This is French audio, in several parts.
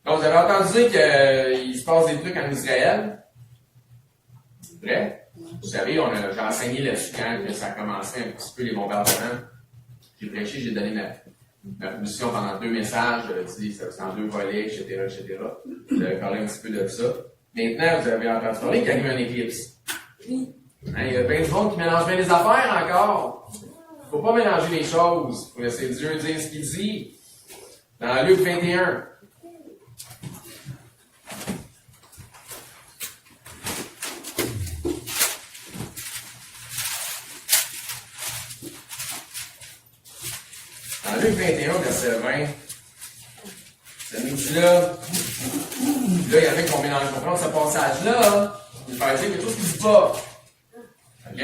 Donc, vous avez entendu dire qu'il se passe des trucs en Israël. Vrai? Vous savez, j'ai enseigné là-dessus quand ça a commencé un petit peu les bombardements. J'ai prêché, j'ai donné ma position pendant 2 messages, c'est en 2 volets, etc., etc. Vous avez parlé un petit peu de ça. Maintenant, vous avez entendu parler qu'il y a eu un éclipse. Oui. Hein, il y a plein de monde qui mélange bien les affaires encore. Faut pas mélanger les choses. Faut laisser Dieu dire ce qu'il dit. Dans Luc 21. Dans Luc 21, verset 20, ça nous dit là, il y avait qu'on mélange, comprendre ce passage-là, il fallait dire quelque chose qu'il ne dit pas. OK?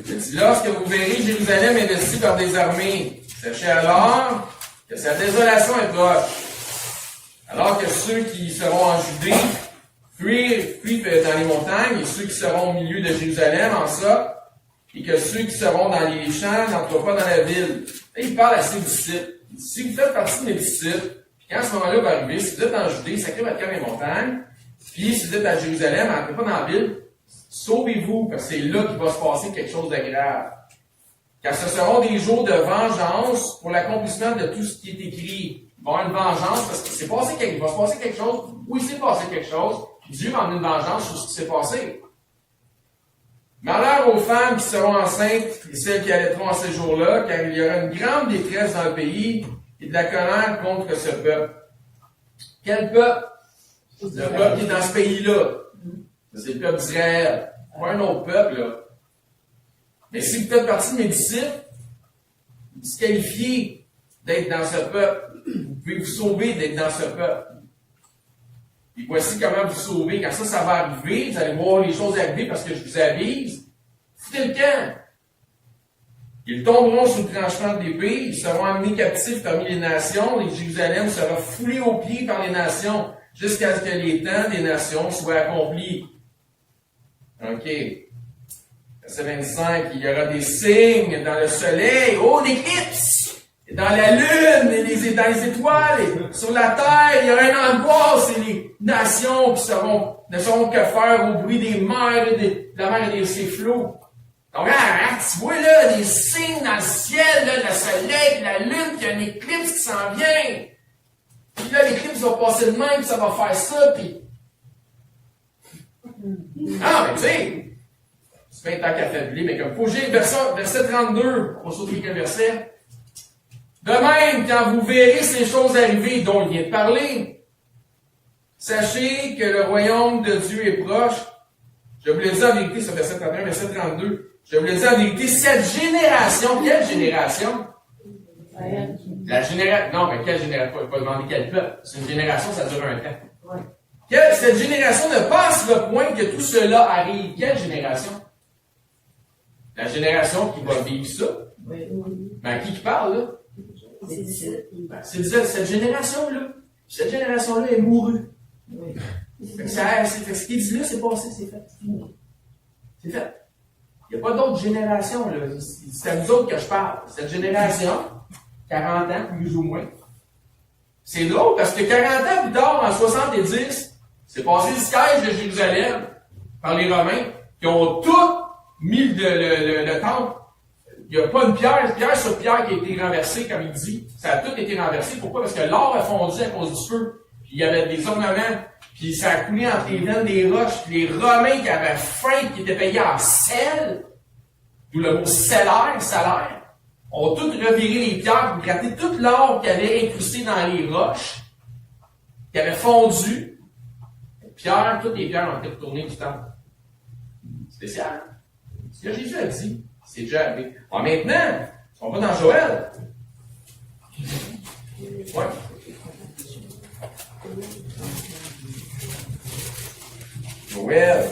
Il dit, lorsque vous verrez Jérusalem investie par des armées, sachez alors que sa désolation est proche. Alors que ceux qui seront en Judée fuient dans les montagnes, et ceux qui seront au milieu de Jérusalem en ça, et que ceux qui seront dans les champs n'entrent pas dans la ville. Là, il parle à ses disciples. Il dit, si vous faites partie de mes disciples, puis quand ce moment-là va arriver, si vous êtes en Judée, sacrez votre camp les montagnes, puis si vous êtes à Jérusalem, n'entrez pas dans la ville, sauvez-vous, parce que c'est là qu'il va se passer quelque chose de grave. Car ce seront des jours de vengeance pour l'accomplissement de tout ce qui est écrit. Il va y avoir une vengeance parce qu'il va se passer quelque chose, ou il s'est passé quelque chose, Dieu va amener une vengeance sur ce qui s'est passé. Malheur aux femmes qui seront enceintes et celles qui allaiteront en ces jours-là, car il y aura une grande détresse dans le pays et de la colère contre ce peuple. Quel peuple? Le peuple qui est dans ce pays-là. C'est le peuple d'Israël. Pas un autre peuple, là. Mais si vous faites partie de mes disciples, vous disqualifiez d'être dans ce peuple. Vous pouvez vous sauver d'être dans ce peuple. Et voici comment vous sauver. Quand ça va arriver, vous allez voir les choses arriver parce que je vous avise. Foutez le camp. Ils tomberont sous le tranchement de l'épée, ils seront amenés captifs parmi les nations, et Jérusalem sera foulée aux pieds par les nations, jusqu'à ce que les temps des nations soient accomplis. OK. Verset 25, il y aura des signes dans le soleil, l'éclipse! Et dans la lune, et dans les étoiles, et sur la terre, il y aura une angoisse, et les nations ne sauront que faire au bruit des mers, de la mer et de ses flots. Donc, tu vois là, des signes dans le ciel, là, le soleil, la lune, qu'il y a un éclipse qui s'en vient. Puis là, l'éclipse va passer de même, puis ça va faire ça, puis... Ah, mais tu sais, c'est bien tant qu'à faiblir, mais comme faut que verset 32, on saute quelques versets. De même, quand vous verrez ces choses arriver dont il vient de parler, sachez que le royaume de Dieu est proche. Je vous l'ai dit en vérité, sur verset 31, verset 32. Je vous l'ai dit en vérité, cette génération, quelle génération? La génération, non, mais quelle génération? Il ne faut pas demander quel peuple. C'est une génération, ça dure un temps. Cette génération ne passe le point que tout cela arrive. Quelle génération? La génération qui va vivre ça. Ben, qui parle, là? C'est cette génération-là. Cette génération-là est mourue. Ce qu'il dit là, c'est passé, c'est fait. C'est fait. Il n'y a pas d'autre génération, là. C'est à nous autres que je parle. Cette génération, 40 ans, plus ou moins. C'est drôle parce que 40 ans plus tard, en 70, c'est passé le siège de Jérusalem par les Romains qui ont tout mis le temple. Il n'y a pas une pierre sur pierre qui a été renversée, comme il dit. Ça a tout été renversé. Pourquoi? Parce que l'or a fondu à cause du feu. Puis il y avait des ornements. Puis ça a coulé entre les veines des roches. Puis les Romains qui avaient faim, qui étaient payés en sel, d'où le mot salaire, ont tout reviré les pierres pour gratter tout l'or qui avait incrusté dans les roches, qui avait fondu. Pierre, toutes les pierres ont été retournées du temple. Spécial. Ce que Jésus a dit, c'est déjà arrivé. Bon, maintenant, on va dans Joël. Ouais. Joël.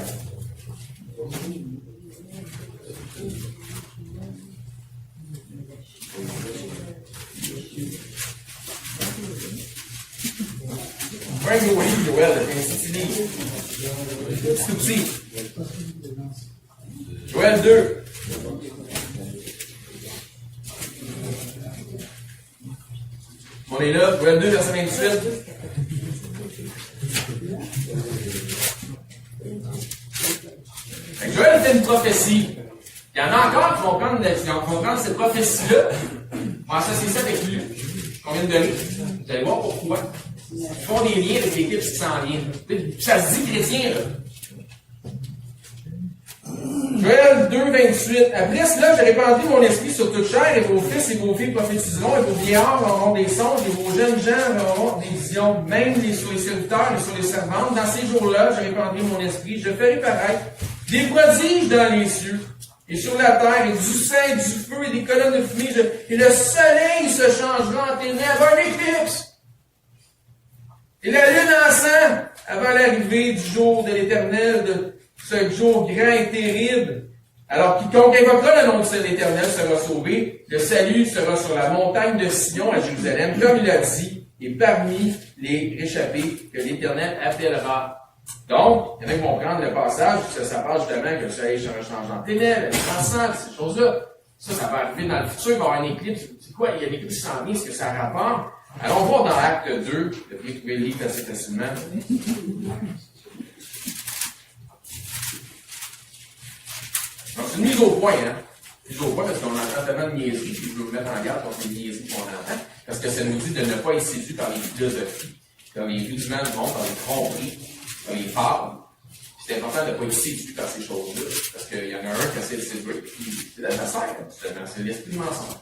Un nouveau livre, Joël, c'est un petit livre. C'est tout petit. Joël 2. On est là, Joël 2, verset 28. c'est une prophétie. Il y en a encore qui vont prendre cette prophétie-là, vont associer ça avec lui, qu'on vient de donner. Vous allez voir pourquoi. Ils font des liens avec l'équipe qui s'en vient. Ça se dit chrétien, là. Joël 2, 28. Après cela, j'ai répandu mon esprit sur toute chair, et vos fils et vos filles prophétiseront, et vos vieillards auront des songes, et vos jeunes gens auront des visions, même sur les serviteurs et sur les servantes. Dans ces jours-là, j'ai répandu mon esprit. Je ferai paraître des prodiges dans les cieux et sur la terre, et du sang, du feu, et des colonnes de fumée, et le soleil se changera en ténèbres, un éclipse. Et la lune en sang, avant l'arrivée du jour de l'Éternel, de ce jour grand et terrible. Alors, quiconque invoquera le nom de l'Éternel sera sauvé. Le salut sera sur la montagne de Sion à Jérusalem, comme il a dit, et parmi les réchappés que l'Éternel appellera. Donc, il y en a qui vont prendre le passage, ça parle justement que le soleil sera changé en ténèbres, en sang, ces choses-là. Ça va arriver dans le futur, il va y avoir un éclipse. C'est quoi? Il y a l'éclipse qui s'en vient, est-ce que ça rapporte? Allons voir dans Acte 2, vous devriez trouver le livre assez facilement. Donc, c'est une mise au point, hein. Mise au point parce qu'on entend tellement de niaiseries, puis je veux vous mettre en garde contre les niaiseries qu'on entend, parce que ça nous dit de ne pas être séduit par les philosophies, par les rudiments du monde, par les tromperies, par les fables. C'est important de ne pas être séduit par ces choses-là, parce qu'il y en a un qui essaie de séduire, puis c'est l'adversaire, c'est l'esprit du mensonge.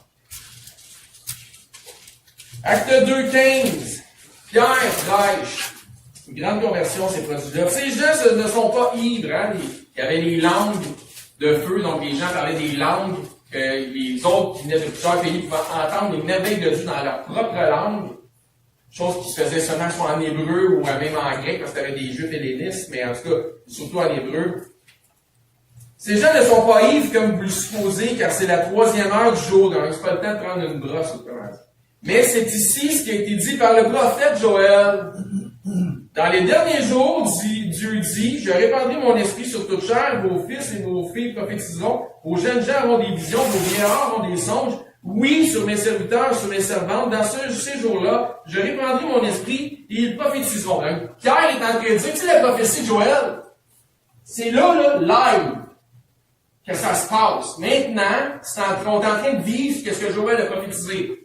Acte 2, 15. Pierre prêche. Une grande conversion, ces produits-là. Ces gens ne sont pas ivres, hein. Il y avait les langues de feu, donc les gens parlaient des langues que les autres qui venaient de plusieurs pays pouvaient entendre les merveilles de Dieu dans leur propre langue. Chose qui se faisait seulement soit en hébreu ou même en grec, parce que t'avais des juifs hellénistes, mais en tout cas, surtout en hébreu. Ces gens ne sont pas ivres comme vous le supposez, car c'est la 3e heure du jour, donc c'est pas le temps de prendre une brosse ou comment ça. Mais c'est ici ce qui a été dit par le prophète Joël. Dans les derniers jours, Dieu dit, je répandrai mon esprit sur toute chair, vos fils et vos filles prophétiseront, vos jeunes gens auront des visions, vos vieillards auront des songes. Oui, sur mes serviteurs, sur mes servantes, dans ces jours-là, je répandrai mon esprit et ils prophétiseront. Donc, Pierre est en train de dire, tu sais, la prophétie de Joël, c'est là, live, que ça se passe. Maintenant, on est en train de vivre ce que Joël a prophétisé.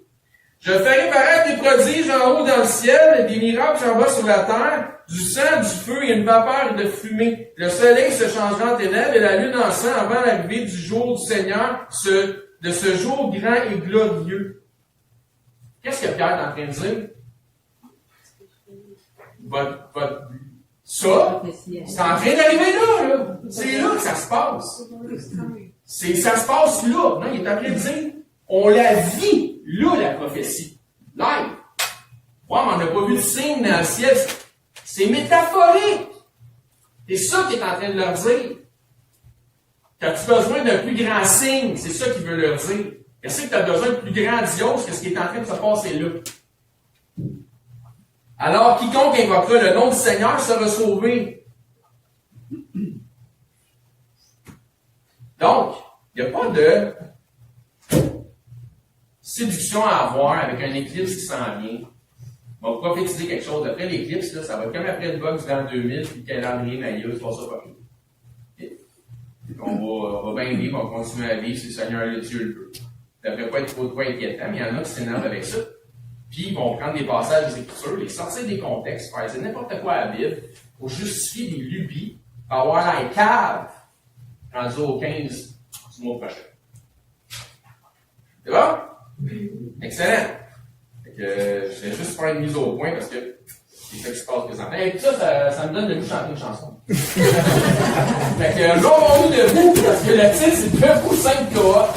Je ferai paraître des prodiges en haut dans le ciel et des miracles en bas sur la terre, du sang, du feu et une vapeur de fumée. Le soleil se changera en ténèbres et la lune en sang avant l'arrivée du jour du Seigneur, de ce jour grand et glorieux. Qu'est-ce que Pierre est en train de dire? Ça, c'est en train d'arriver là. C'est là que ça se passe. Ça se passe là. Non, il est en train de dire, on la vit. Là, la prophétie. Live. Ouais, mais on n'a pas vu de signe dans le ciel. C'est métaphorique. C'est ça qu'il est en train de leur dire. T'as-tu besoin d'un plus grand signe? C'est ça qu'il veut leur dire. Est-ce que tu as besoin de plus grandiose que ce qui est en train de se passer là? Alors, quiconque invoquera le nom du Seigneur sera sauvé. Donc, il n'y a pas de séduction à avoir avec un éclipse qui s'en vient. On va prophétiser quelque chose. Après l'éclipse, là, ça va être comme après le bug du l'an 2000, puis le calendrier Maya, c'est pas ça pas plus. On va bien vivre, on va continuer à vivre si le Seigneur le Dieu le veut. Ça devrait pas être trop inquiétant, mais il y en a qui s'énervent avec ça. Puis ils vont prendre des passages des Écritures, les sortir des contextes, faire c'est n'importe quoi à la Bible, pour justifier des lubies, pour avoir la cave, rendu au 15 du mois prochain. C'est bon? Excellent. Fait que, je vais juste faire une mise au point parce que c'est ça qui se passe présentement. Et ça me donne de nous chanter une chanson. Fait que, levons-nous debout parce que le titre, c'est 9 ou 5 KA.